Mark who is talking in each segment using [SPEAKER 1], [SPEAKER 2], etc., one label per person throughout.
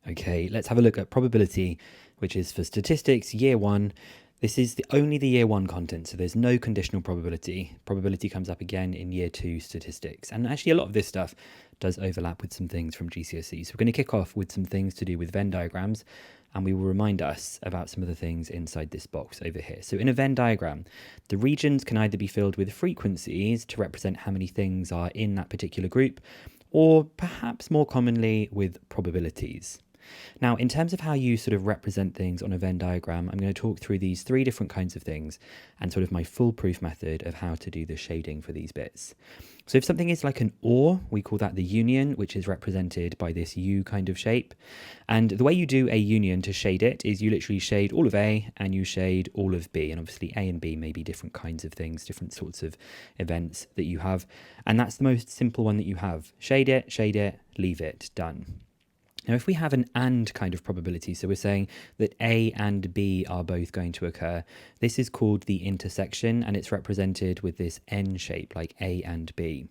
[SPEAKER 1] Okay, let's have a look at probability, which is for statistics, year one. This is only the year one content, so there's no conditional probability. Probability comes up again in year two statistics. And actually a lot of this stuff does overlap with some things from GCSE. So we're going to kick off with some things to do with Venn diagrams, and we will remind us about some of the things inside this box over here. So in a Venn diagram, the regions can either be filled with frequencies to represent how many things are in that particular group, or perhaps more commonly with probabilities. Now, in terms of how you sort of represent things on a Venn diagram, I'm going to talk through these three different kinds of things and sort of my foolproof method of how to do the shading for these bits. So if something is like an OR, we call that the union, which is represented by this U kind of shape. And the way you do a union to shade it is you literally shade all of A and you shade all of B. And obviously A and B may be different kinds of things, different sorts of events that you have. And that's the most simple one that you have. Shade it, leave it, done. Now, if we have an AND kind of probability, so we're saying that A and B are both going to occur, this is called the intersection, and it's represented with this N shape, like A and B.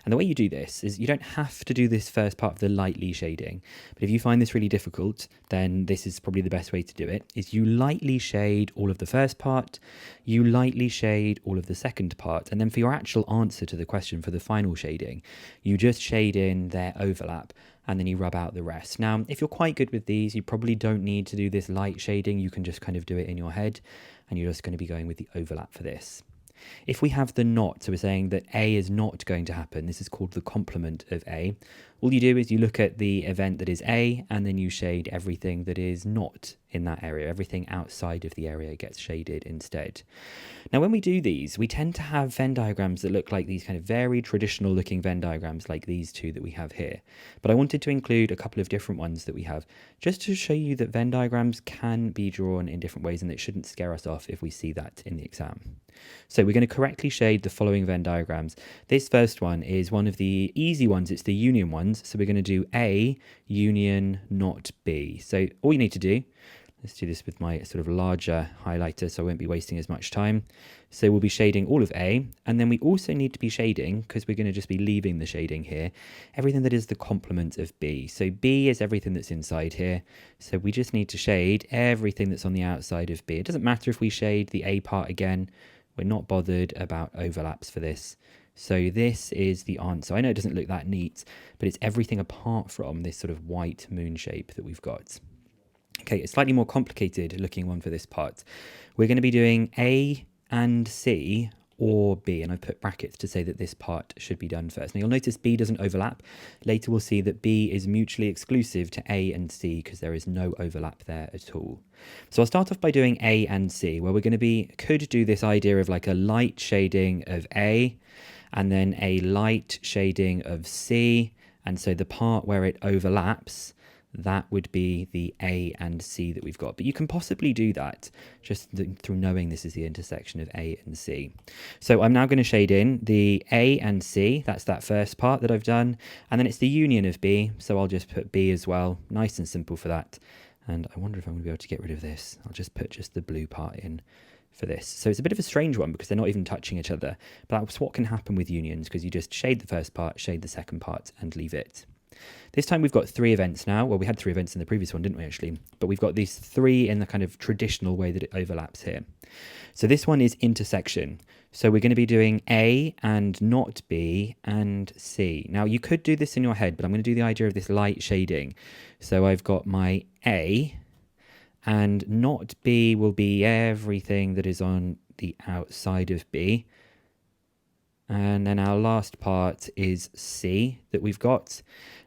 [SPEAKER 1] And the way you do this is you don't have to do this first part of the lightly shading, but if you find this really difficult, then this is probably the best way to do it, is you lightly shade all of the first part, you lightly shade all of the second part, and then for your actual answer to the question for the final shading, you just shade in their overlap, and then you rub out the rest. Now, if you're quite good with these, you probably don't need to do this light shading. You can just kind of do it in your head, and you're just going to be going with the overlap for this. If we have the not, so we're saying that A is not going to happen, this is called the complement of A. All you do is you look at the event that is A, and then you shade everything that is not in that area. Everything outside of the area gets shaded instead. Now, when we do these, we tend to have Venn diagrams that look like these kind of very traditional looking Venn diagrams like these two that we have here. But I wanted to include a couple of different ones that we have just to show you that Venn diagrams can be drawn in different ways and it shouldn't scare us off if we see that in the exam. So we're going to correctly shade the following Venn diagrams. This first one is one of the easy ones. It's the union ones. So we're going to do A union not B. So all you need to do, let's do this with my sort of larger highlighter so I won't be wasting as much time. So we'll be shading all of A, and then we also need to be shading, because we're going to just be leaving the shading here, everything that is the complement of B. So B is everything that's inside here. So we just need to shade everything that's on the outside of B. It doesn't matter if we shade the A part again. We're not bothered about overlaps for this. So this is the answer. I know it doesn't look that neat, but it's everything apart from this sort of white moon shape that we've got. Okay, a slightly more complicated looking one for this part. We're going to be doing A and C or B, and I've put brackets to say that this part should be done first. Now you'll notice B doesn't overlap. Later we'll see that B is mutually exclusive to A and C because there is no overlap there at all. So I'll start off by doing A and C, where we're going to could do this idea of like a light shading of A and then a light shading of C, and so the part where it overlaps, that would be the A and C that we've got. But you can possibly do that just through knowing this is the intersection of A and C. So I'm now going to shade in the A and C. That's that first part that I've done. And then it's the union of B. So I'll just put B as well. Nice and simple for that. And I wonder if I'm going to be able to get rid of this. I'll just put just the blue part in for this. So it's a bit of a strange one because they're not even touching each other. But that's what can happen with unions, because you just shade the first part, shade the second part, and leave it. This time we've got three events now. Well, we had three events in the previous one, didn't we, actually? But we've got these three in the kind of traditional way that it overlaps here. So this one is intersection. So we're going to be doing A and not B and C. Now, you could do this in your head, but I'm going to do the idea of this light shading. So I've got my A, and not B will be everything that is on the outside of B. And then our last part is C that we've got.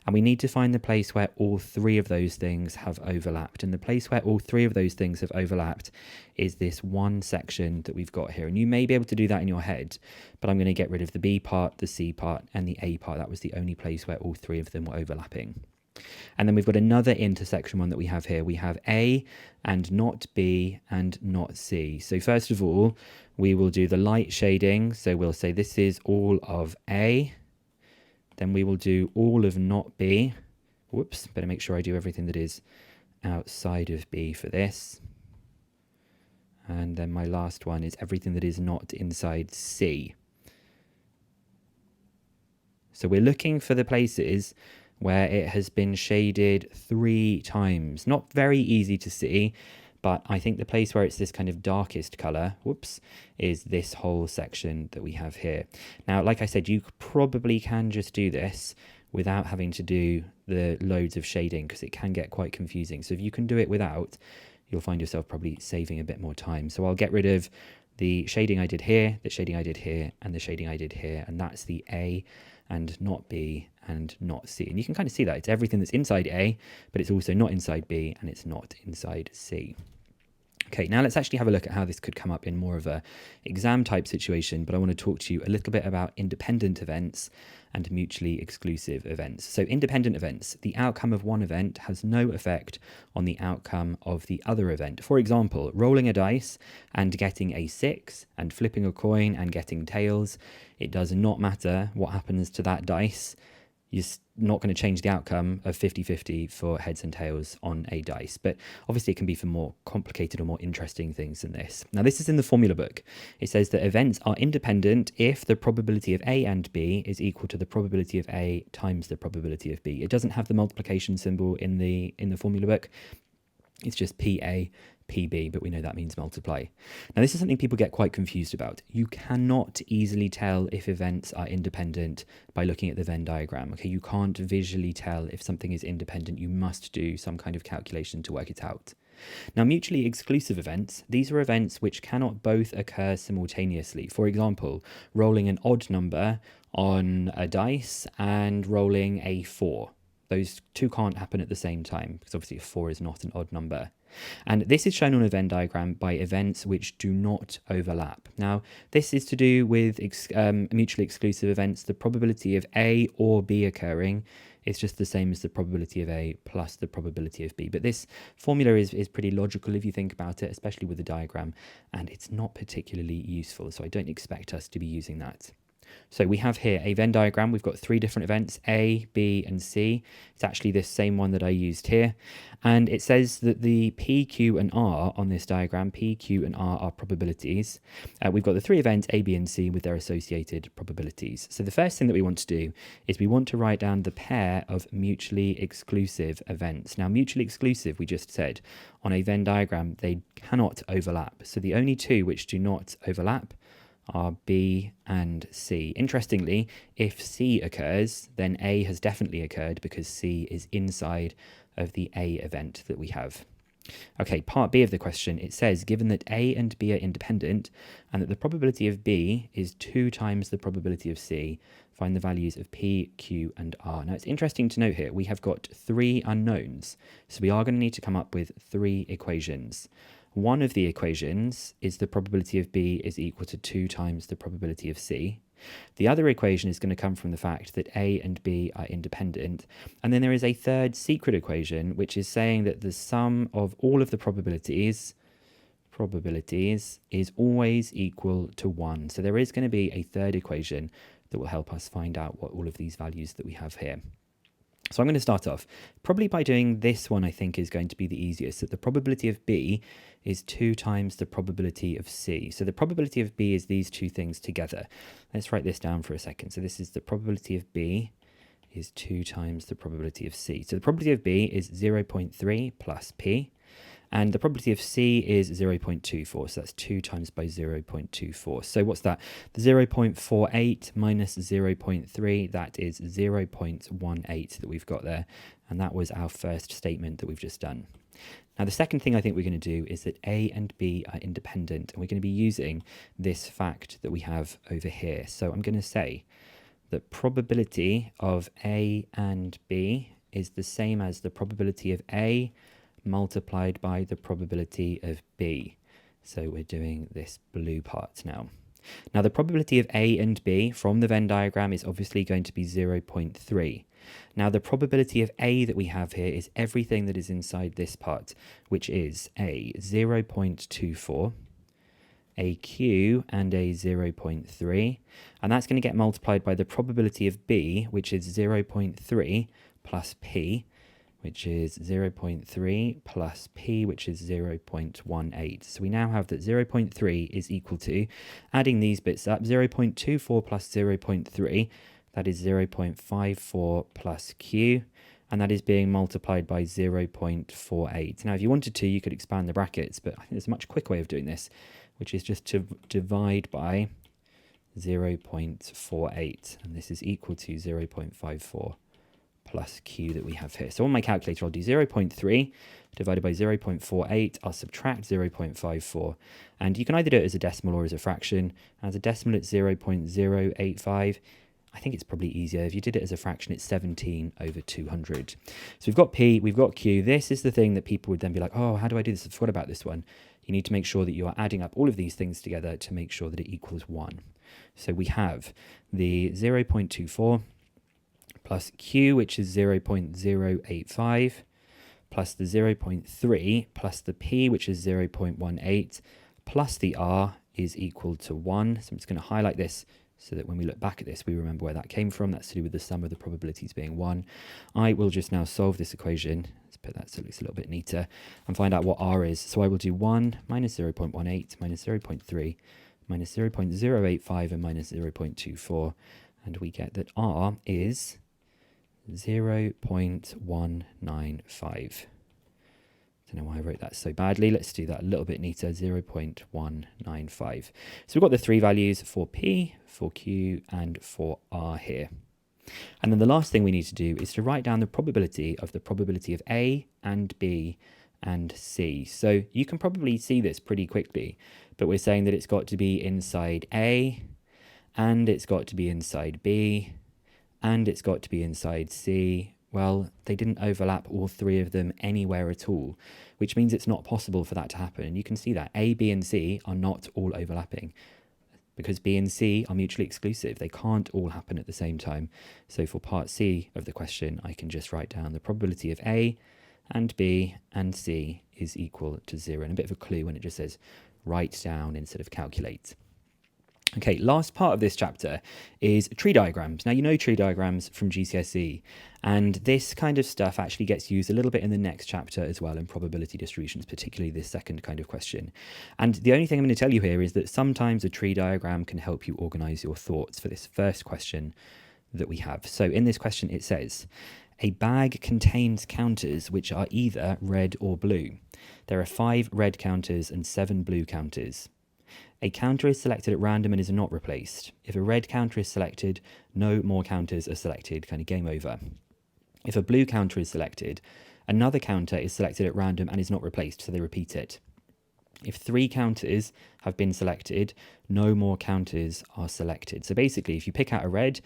[SPEAKER 1] And we need to find the place where all three of those things have overlapped. And the place where all three of those things have overlapped is this one section that we've got here. And you may be able to do that in your head, but I'm going to get rid of the B part, the C part, and the A part. That was the only place where all three of them were overlapping. And then we've got another intersection one that we have here. We have A and not B and not C. So first of all, we will do the light shading. So we'll say this is all of A. Then we will do all of not B. Whoops, better make sure I do everything that is outside of B for this. And then my last one is everything that is not inside C. So we're looking for the places where it has been shaded 3 times. Not very easy to see, but I think the place where it's this kind of darkest color, whoops, is this whole section that we have here. Now, like I said, you probably can just do this without having to do the loads of shading, because it can get quite confusing. So if you can do it without, you'll find yourself probably saving a bit more time. So I'll get rid of the shading I did here, the shading I did here, and the shading I did here, and that's the A and not B and not C. And you can kind of see that it's everything that's inside A, but it's also not inside B and it's not inside C. Okay, now let's actually have a look at how this could come up in more of a exam type situation, but I want to talk to you a little bit about independent events and mutually exclusive events. So independent events, the outcome of one event has no effect on the outcome of the other event. For example, rolling a dice and getting a 6 and flipping a coin and getting tails, it does not matter what happens to that dice. You're not going to change the outcome of 50-50 for heads and tails on a dice. But obviously it can be for more complicated or more interesting things than this. Now, this is in the formula book. It says that events are independent if the probability of A and B is equal to the probability of A times the probability of B. It doesn't have the multiplication symbol in the formula book. It's just PA, PB, but we know that means multiply. Now, this is something people get quite confused about. You cannot easily tell if events are independent by looking at the Venn diagram. Okay, you can't visually tell if something is independent. You must do some kind of calculation to work it out. Now, mutually exclusive events, these are events which cannot both occur simultaneously. For example, rolling an odd number on a dice and rolling a 4. Those two can't happen at the same time, because obviously a 4 is not an odd number. And this is shown on a Venn diagram by events which do not overlap. Now, this is to do with mutually exclusive events. The probability of A or B occurring is just the same as the probability of A plus the probability of B. But this formula is pretty logical if you think about it, especially with the diagram, and it's not particularly useful, so I don't expect us to be using that. So we have here a Venn diagram. We've got 3 different events, A, B, and C. It's actually this same one that I used here. And it says that the P, Q, and R on this diagram, P, Q, and R are probabilities. We've got the 3 events, A, B, and C, with their associated probabilities. So the first thing that we want to do is we want to write down the pair of mutually exclusive events. Now, mutually exclusive, we just said, on a Venn diagram, they cannot overlap. So the only 2 which do not overlap are B and C. Interestingly, if C occurs, then A has definitely occurred because C is inside of the A event that we have. Okay, part B of the question, it says, given that A and B are independent and that the probability of B is 2 times the probability of C, find the values of P, Q, and R. Now, it's interesting to note here, we have got 3 unknowns, so we are going to need to come up with 3 equations. One of the equations is the probability of B is equal to 2 times the probability of C. The other equation is going to come from the fact that A and B are independent. And then there is a third secret equation, which is saying that the sum of all of the probabilities is always equal to 1. So there is going to be a third equation that will help us find out what all of these values that we have here. So I'm going to start off probably by doing this one. I think is going to be the easiest, that the probability of B is 2 times the probability of C. So the probability of B is these 2 things together. Let's write this down for a second. So this is the probability of B is 2 times the probability of C. So the probability of B is 0.3 plus P. And the probability of C is 0.24, so that's 2 times by 0.24. So what's that? The 0.48 minus 0.3, that is 0.18 that we've got there. And that was our first statement that we've just done. Now, the second thing I think we're going to do is that A and B are independent, and we're going to be using this fact that we have over here. So I'm going to say that probability of A and B is the same as the probability of A multiplied by the probability of B. So we're doing this blue part now. Now, the probability of A and B from the Venn diagram is obviously going to be 0.3. Now, the probability of A that we have here is everything that is inside this part, which is a 0.24, a Q, and a 0.3. And that's going to get multiplied by the probability of B, which is 0.3 plus P, which is 0.3 plus P, which is 0.18. So we now have that 0.3 is equal to, adding these bits up, 0.24 plus 0.3, that is 0.54 plus q, and that is being multiplied by 0.48. Now, if you wanted to, you could expand the brackets, but I think there's a much quicker way of doing this, which is just to divide by 0.48, and this is equal to 0.54 plus q that we have here. So on my calculator, I'll do 0.3 divided by 0.48. I'll subtract 0.54, and you can either do it as a decimal or as a fraction. As a decimal, it's 0.085. I think it's probably easier. If you did it as a fraction, it's 17 over 200. So we've got P, we've got Q. This is the thing that people would then be like, oh, how do I do this? I forgot about this one. You need to make sure that you are adding up all of these things together to make sure that it equals 1. So we have the 0.24 plus Q, which is 0.085, plus the 0.3, plus the P, which is 0.18, plus the R is equal to 1. So I'm just going to highlight this so that when we look back at this, we remember where that came from. That's to do with the sum of the probabilities being 1. I will just now solve this equation. Let's put that so it looks a little bit neater and find out what R is. So I will do 1 minus 0.18 minus 0.3 minus 0.085 and minus 0.24. And we get that R is 0.195. Don't know why I wrote that so badly. Let's do that a little bit neater, 0.195. So we've got the three values for P, for Q, and for R here. And then the last thing we need to do is to write down the probability of A and B and C. So you can probably see this pretty quickly, but we're saying that it's got to be inside A, and it's got to be inside B, and it's got to be inside C. Well, they didn't overlap all three of them anywhere at all, which means it's not possible for that to happen. And you can see that A, B, and C are not all overlapping because B and C are mutually exclusive. They can't all happen at the same time. So for part C of the question, I can just write down the probability of A and B and C is equal to 0. And a bit of a clue when it just says write down instead of calculate. Okay, last part of this chapter is tree diagrams. Now, you know tree diagrams from GCSE, and this kind of stuff actually gets used a little bit in the next chapter as well in probability distributions, particularly this second kind of question. And the only thing I'm going to tell you here is that sometimes a tree diagram can help you organize your thoughts for this first question that we have. So in this question, it says, a bag contains counters which are either red or blue. There are 5 red counters and 7 blue counters. A counter is selected at random and is not replaced. If a red counter is selected, no more counters are selected, kind of game over. If a blue counter is selected, another counter is selected at random and is not replaced, so they repeat it. If 3 counters have been selected, no more counters are selected. So basically, if you pick out a red,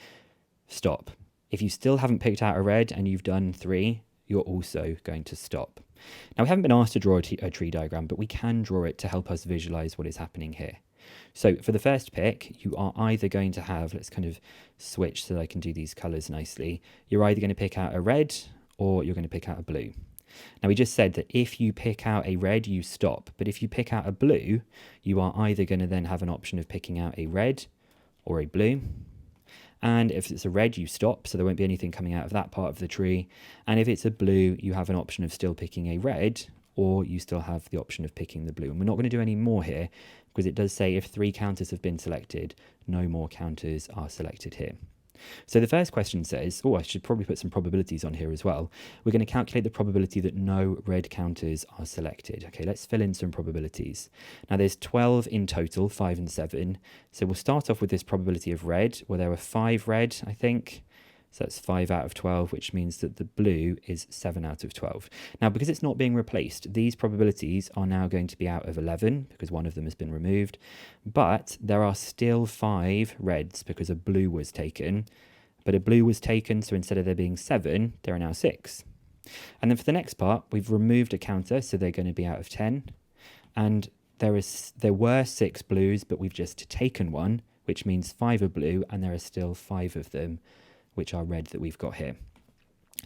[SPEAKER 1] stop. If you still haven't picked out a red and you've done 3, you're also going to stop. Now, we haven't been asked to draw a tree diagram, but we can draw it to help us visualize what is happening here. So for the first pick, you are either going to have, let's kind of switch so that I can do these colors nicely. You're either going to pick out a red or you're going to pick out a blue. Now, we just said that if you pick out a red, you stop. But if you pick out a blue, you are either going to then have an option of picking out a red or a blue. And if it's a red, you stop, so there won't be anything coming out of that part of the tree. And if it's a blue, you have an option of still picking a red, or you still have the option of picking the blue. And we're not going to do any more here, because it does say if 3 counters have been selected, no more counters are selected here. So the first question says, I should probably put some probabilities on here as well. We're going to calculate the probability that no red counters are selected. Okay, let's fill in some probabilities. Now there's 12 in total, 5 and 7. So we'll start off with this probability of red, where there were 5 red, I think. So that's 5 out of 12, which means that the blue is 7 out of 12. Now, because it's not being replaced, these probabilities are now going to be out of 11, because one of them has been removed. But there are still 5 reds, because a blue was taken. But a blue was taken, so instead of there being 7, there are now 6. And then for the next part, we've removed a counter, so they're going to be out of 10. And there were 6 blues, but we've just taken one, which means 5 are blue, and there are still 5 of them which are red that we've got here.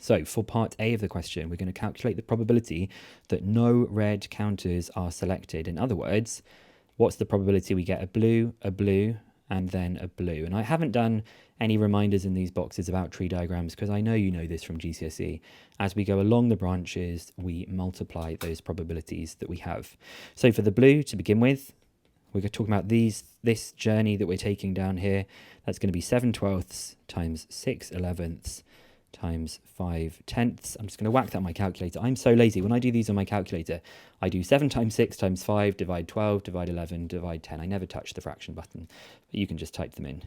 [SPEAKER 1] So for part A of the question, we're going to calculate the probability that no red counters are selected. In other words, what's the probability we get a blue, and then a blue? And I haven't done any reminders in these boxes about tree diagrams because I know you know this from GCSE. As we go along the branches, we multiply those probabilities that we have. So for the blue, to begin with, we're talking about this journey that we're taking down here. That's going to be 7/12 times 6/11 times 5/10. I'm just going to whack that on my calculator. I'm so lazy. When I do these on my calculator, I do 7 times 6 times 5, divide 12, divide 11, divide 10. I never touch the fraction button, but you can just type them in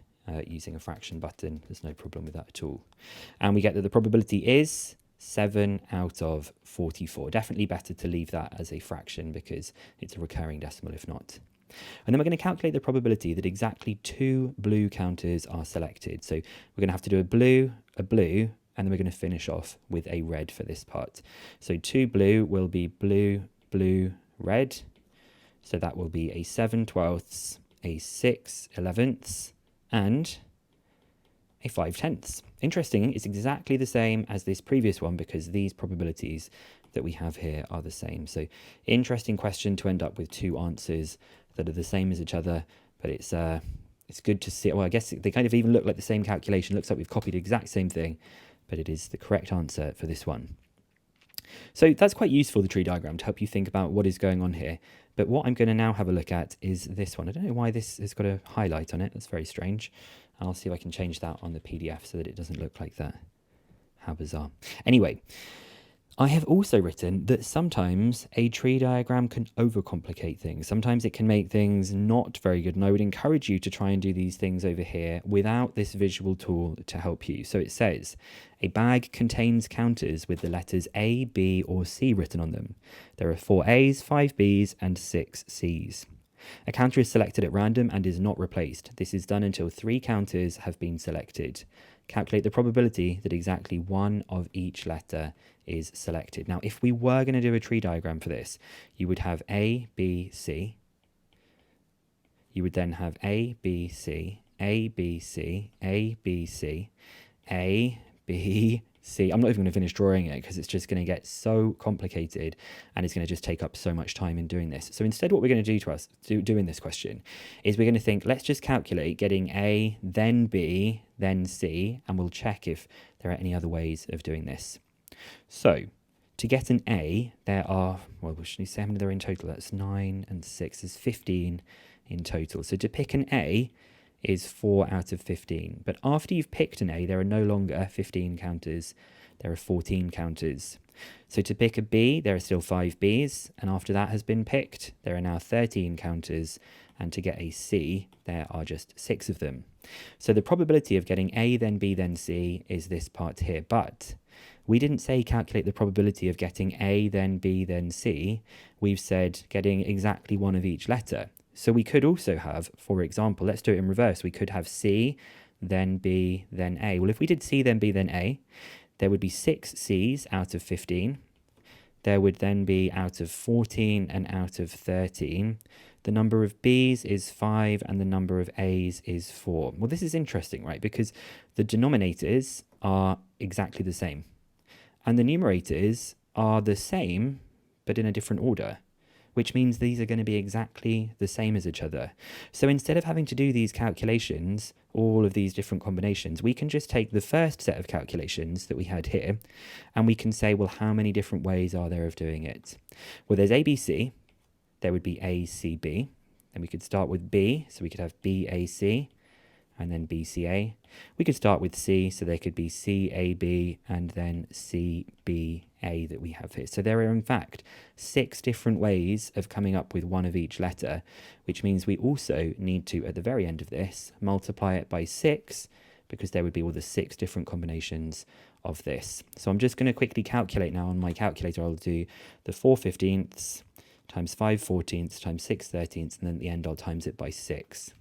[SPEAKER 1] using a fraction button. There's no problem with that at all. And we get that the probability is 7 out of 44. Definitely better to leave that as a fraction because it's a recurring decimal if not. And then we're going to calculate the probability that exactly 2 blue counters are selected. So we're going to have to do a blue, and then we're going to finish off with a red for this part. So 2 blue will be blue, blue, red. So that will be a 7/12, a 6/11, and a 5/10. Interesting, it's exactly the same as this previous one because these probabilities that we have here are the same. So interesting question to end up with 2 answers that are the same as each other, but it's good to see. Well, I guess they kind of even look like the same calculation. Looks like we've copied the exact same thing, but it is the correct answer for this one. So that's quite useful, the tree diagram, to help you think about what is going on here. But what I'm going to now have a look at is this one. I don't know why this has got a highlight on it. That's very strange. I'll see if I can change that on the PDF so that it doesn't look like that. How bizarre. Anyway, I have also written that sometimes a tree diagram can overcomplicate things. Sometimes it can make things not very good. And I would encourage you to try and do these things over here without this visual tool to help you. So it says, a bag contains counters with the letters A, B, or C written on them. There are 4 A's, 5 B's, and 6 C's. A counter is selected at random and is not replaced. This is done until 3 counters have been selected. Calculate the probability that exactly one of each letter is selected. Now, if we were going to do a tree diagram for this, you would have A, B, C. You would then have A, B, C, A, B, C, A, B, C, A, B, C. I'm not even going to finish drawing it because it's just going to get so complicated and it's going to just take up so much time in doing this. So instead what we're going to do doing this question is we're going to think, let's just calculate getting A, then B, then C, and we'll check if there are any other ways of doing this. So to get an A, there are, well, should we say how many there are in total? That's 9 and 6, there's 15 in total. So to pick an A is 4 out of 15. But after you've picked an A, there are no longer 15 counters, there are 14 counters. So to pick a B, there are still 5 Bs, and after that has been picked, there are now 13 counters, and to get a C, there are just 6 of them. So the probability of getting A, then B, then C is this part here, but we didn't say calculate the probability of getting A, then B, then C. We've said getting exactly one of each letter. So we could also have, for example, let's do it in reverse. We could have C, then B, then A. Well, if we did C, then B, then A, there would be 6 C's out of 15. There would then be out of 14 and out of 13. The number of B's is 5 and the number of A's is 4. Well, this is interesting, right? Because the denominators are exactly the same. And the numerators are the same, but in a different order, which means these are going to be exactly the same as each other. So instead of having to do these calculations, all of these different combinations, we can just take the first set of calculations that we had here, and we can say, well, how many different ways are there of doing it? Well, there's ABC, there would be ACB, and we could start with B, so we could have BAC, and then BCA. We could start with C, so there could be CAB and then CBA that we have here. So there are in fact 6 different ways of coming up with one of each letter, which means we also need to, at the very end of this, multiply it by 6, because there would be all the 6 different combinations of this. So I'm just going to quickly calculate now on my calculator. I'll do the 4/15 times 5/14 times 6/13, and then at the end I'll times it by 6.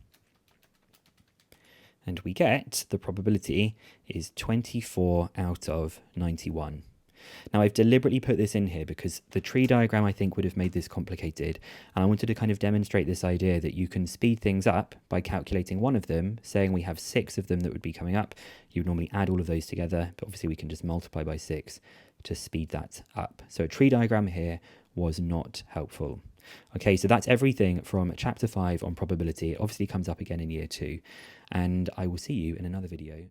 [SPEAKER 1] And we get the probability is 24 out of 91. Now, I've deliberately put this in here because the tree diagram, I think, would have made this complicated. And I wanted to kind of demonstrate this idea that you can speed things up by calculating one of them, saying we have 6 of them that would be coming up. You would normally add all of those together, but obviously we can just multiply by 6 to speed that up. So a tree diagram here was not helpful. Okay, so that's everything from chapter 5 on probability. It obviously comes up again in year 2, and I will see you in another video.